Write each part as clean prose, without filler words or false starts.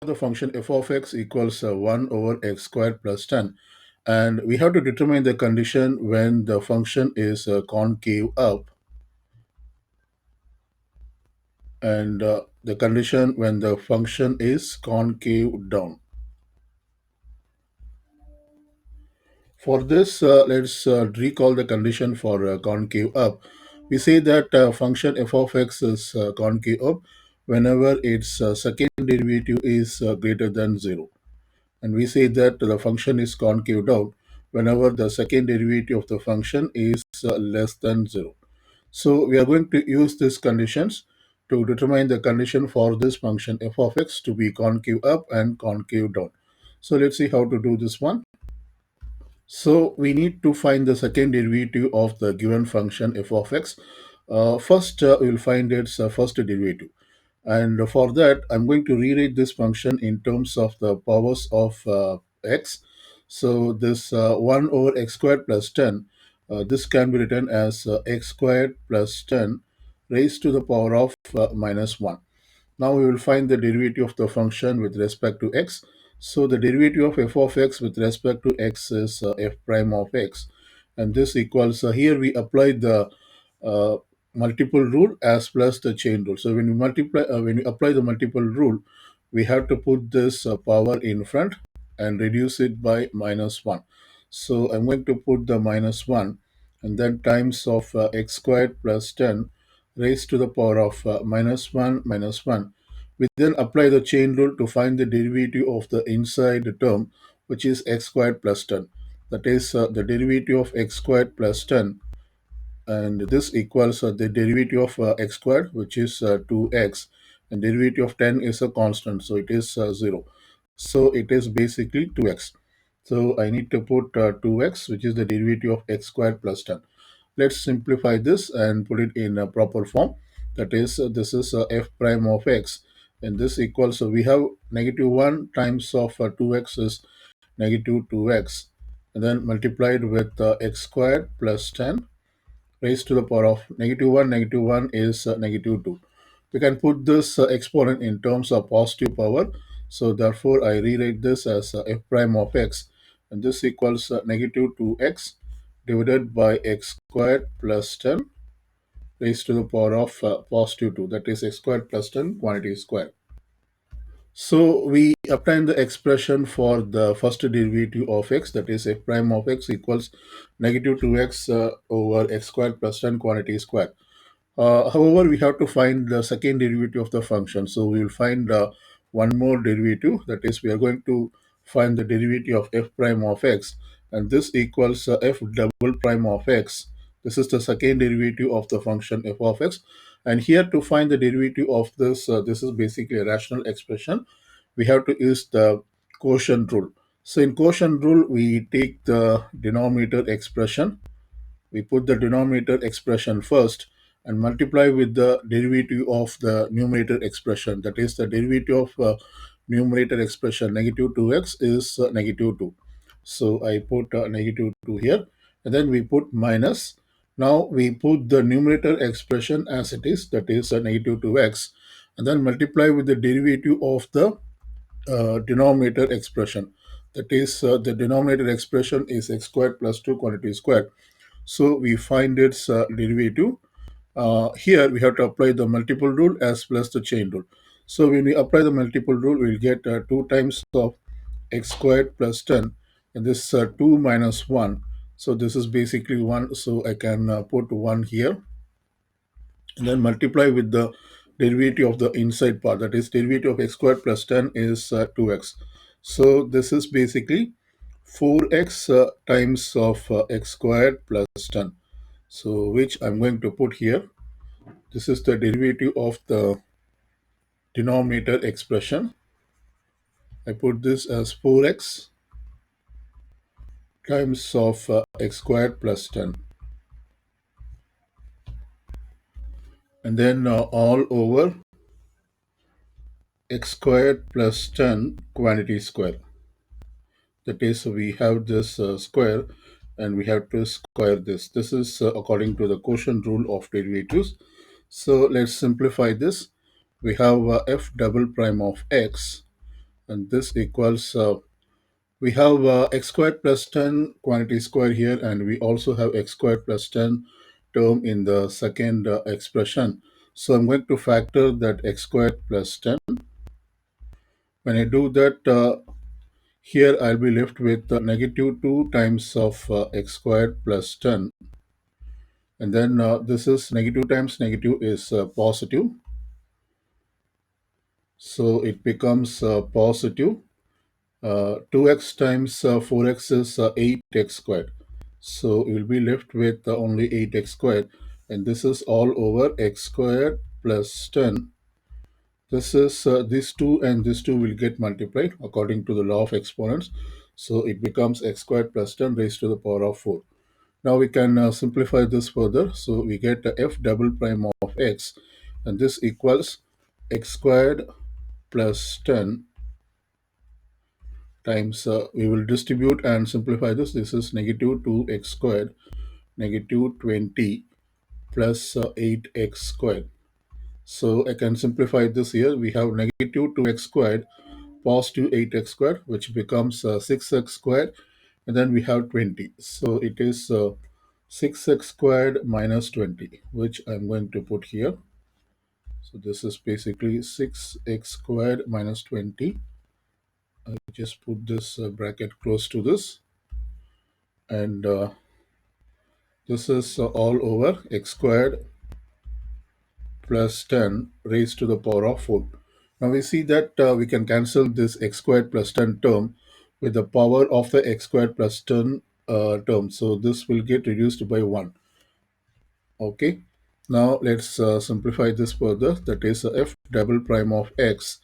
The function f of x equals 1 over x squared plus 10, and we have to determine the condition when the function is concave up, and the condition when the function is concave down. For this, let's recall the condition for concave up. We say that function f of x is concave up whenever its second derivative is greater than 0. And we say that the function is concave down whenever the second derivative of the function is less than 0. So we are going to use these conditions to determine the condition for this function f of x to be concave up and concave down. So let's see how to do this one. So we need to find the second derivative of the given function f of x. First, we'll find its first derivative. And for that, I'm going to rewrite this function in terms of the powers of x. So this 1 over x squared plus 10, this can be written as x squared plus 10 raised to the power of minus 1. Now we will find the derivative of the function with respect to x. So the derivative of f of x with respect to x is f prime of x. And this equals, here we apply the uh, multiple rule as plus the chain rule. So when we apply the multiple rule, we have to put this power in front and reduce it by minus 1. So I'm going to put the minus 1 and then times of x squared plus 10 raised to the power of minus 1 minus 1. We then apply the chain rule to find the derivative of the inside term, which is x squared plus 10. That is the derivative of x squared plus 10, and this equals the derivative of x squared, which is 2x, and derivative of 10 is a constant, so it is 0. So it is basically 2x. So I need to put 2x, which is the derivative of x squared plus 10. Let's simplify this and put it in a proper form. That is, this is f prime of x, and this equals, so we have negative 1 times of 2x is negative 2x, and then multiplied with x squared plus 10 raised to the power of negative 1 is negative 2. We can put this exponent in terms of positive power. So therefore, I rewrite this as f prime of x, and this equals negative 2x divided by x squared plus 10 raised to the power of positive 2. That is x squared plus 10 quantity square. So we obtain the expression for the first derivative of x, that is f prime of x equals negative 2x over x squared plus 10 quantity square. However, we have to find the second derivative of the function. So we will find one more derivative. That is, we are going to find the derivative of f prime of x, and this equals f double prime of x. This is the second derivative of the function f of x. And here to find the derivative of this, this is basically a rational expression. We have to use the quotient rule. So in quotient rule, we take the denominator expression, we put the denominator expression first and multiply with the derivative of the numerator expression. That is, the derivative of numerator expression negative 2x is negative 2. So I put negative 2 here, and then we put minus. Now we put the numerator expression as it is, that is negative 2x, and then multiply with the derivative of the denominator expression. That is, the denominator expression is x squared plus 2 quantity squared. So we find its derivative. Here we have to apply the multiple rule as plus the chain rule. So when we apply the multiple rule, we'll get 2 times of x squared plus 10, and this 2 minus 1. So this is basically 1. So I can put 1 here and then multiply with the derivative of the inside part. That is, derivative of x squared plus 10 is 2x. So this is basically 4x times of x squared plus 10. So which I'm going to put here. This is the derivative of the denominator expression. I put this as 4x times of x squared plus 10. And then all over x squared plus 10 quantity square. That is, we have this square and we have to square this. This is according to the quotient rule of derivatives. So let's simplify this. We have f double prime of x, and this equals we have x squared plus 10 quantity square here, and we also have x squared plus 10 term in the second expression. So I'm going to factor that x squared plus 10. When I do that, here I'll be left with negative 2 times of x squared plus 10, and then this is negative times negative is positive, so it becomes positive. 2x times 4x is 8x squared. So you will be left with only 8x squared, and this is all over x squared plus 10. This is this 2 and this 2 will get multiplied according to the law of exponents. So it becomes x squared plus 10 raised to the power of 4. Now we can simplify this further. So we get f double prime of x, and this equals x squared plus 10 times, we will distribute and simplify this. This is negative 2x squared, negative 20 plus 8x squared. So I can simplify this here. We have negative 2x squared, positive 8x squared, which becomes 6x squared, and then we have 20. So it is 6x squared minus 20, which I'm going to put here. So this is basically 6x squared minus 20. I just put this bracket close to this, and this is all over x squared plus 10 raised to the power of 4. Now we see that we can cancel this x squared plus 10 term with the power of the x squared plus 10 term. So this will get reduced by 1. Okay. Now let's simplify this further. That is f double prime of x.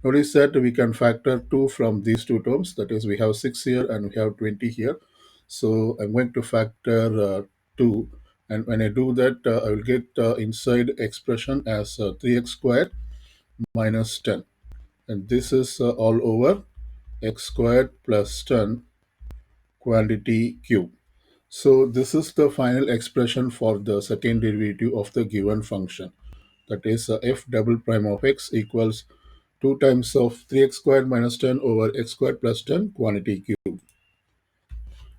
Notice that we can factor 2 from these two terms. That is, we have 6 here and we have 20 here. So I'm going to factor 2. And when I do that, I will get inside expression as 3x squared minus 10. And this is all over x squared plus 10 quantity cube. So this is the final expression for the second derivative of the given function. That is f double prime of x equals 2 times of 3x squared minus 10 over x squared plus 10 quantity cube.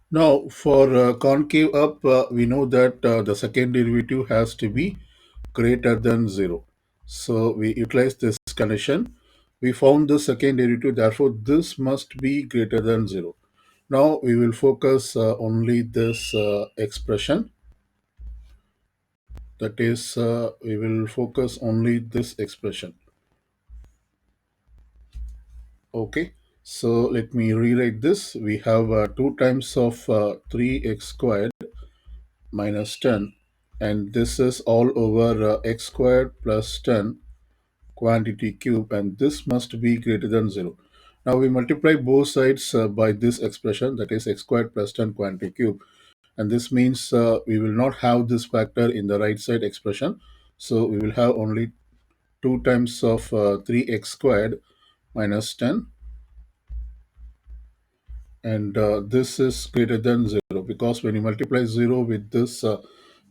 Now for concave up, we know that the second derivative has to be greater than 0. So we utilize this condition. We found the second derivative, therefore this must be greater than 0. Now we will focus only this expression. That is, we will focus only this expression. Okay, so let me rewrite this. We have 2 times of 3x squared minus 10, and this is all over x squared plus 10 quantity cube, and this must be greater than 0. Now we multiply both sides by this expression, that is x squared plus 10 quantity cube, and this means we will not have this factor in the right side expression. So we will have only 2 times of 3x squared minus 10, and this is greater than 0, because when you multiply 0 with this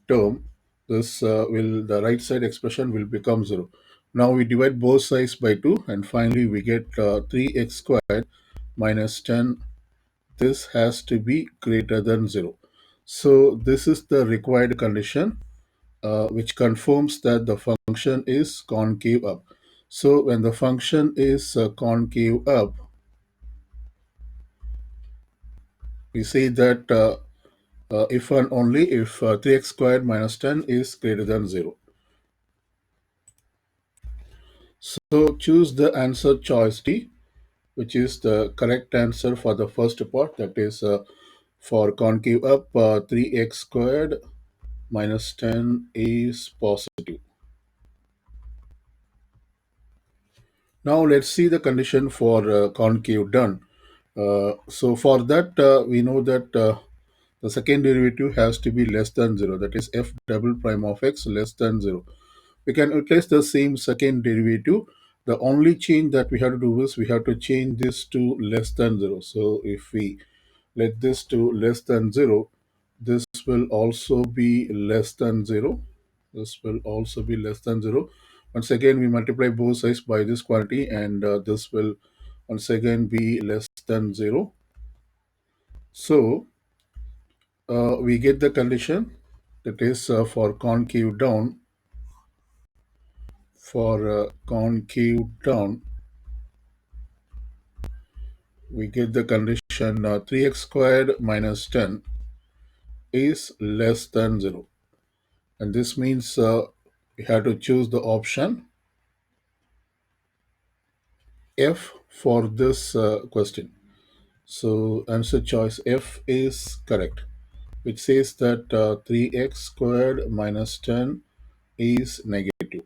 term, this will the right side expression will become 0. Now we divide both sides by 2, and finally we get 3x squared minus 10. This has to be greater than 0. So this is the required condition which confirms that the function is concave up. So when the function is concave up, we say that if and only if 3x squared minus 10 is greater than 0. So choose the answer choice D, which is the correct answer for the first part, that is for concave up 3x squared minus 10 is positive. Now let's see the condition for concave done. So for that, we know that the second derivative has to be less than 0, that is f double prime of x less than 0. We can utilize the same second derivative. The only change that we have to do is we have to change this to less than 0. So if we let this to less than 0, this will also be less than 0. This will also be less than 0. Once again, we multiply both sides by this quantity, and this will and second be less than 0. So we get the condition that is for concave down. For concave down, we get the condition 3x squared minus 10 is less than 0. And this means we have to choose the option F for this question. So answer choice F is correct, which says that 3x squared minus 10 is negative.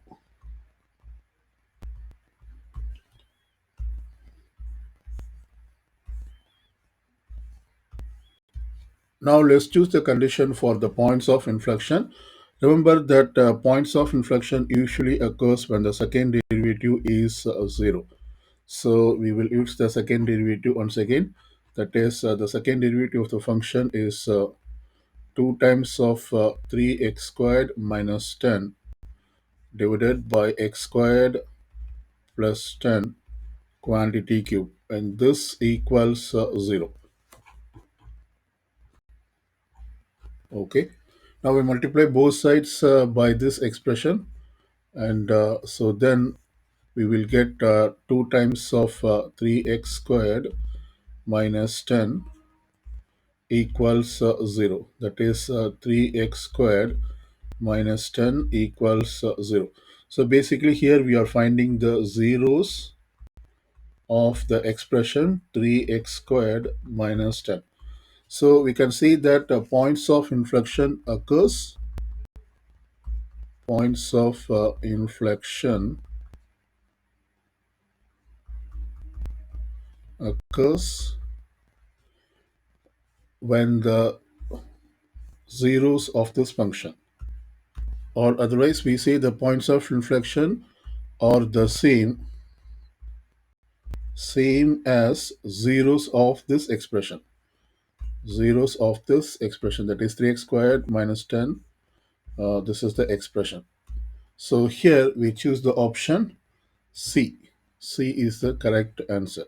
Now let's choose the condition for the points of inflection. Remember that points of inflection usually occurs when the second derivative is 0. So we will use the second derivative once again. That is the second derivative of the function is 2 times of 3x squared minus 10 divided by x squared plus 10 quantity cube, and this equals 0. Okay. Now we multiply both sides by this expression, and so then we will get 2 times of 3x squared minus 10 equals 0. That is 3x squared minus 10 equals 0. So basically here we are finding the zeros of the expression 3x squared minus 10. So we can see that points of inflection occurs when the zeros of this function, or otherwise we say the points of inflection are the same as zeros of this expression. Zeros of this expression, that is 3x squared minus 10. This is the expression. So here we choose the option C. C is the correct answer.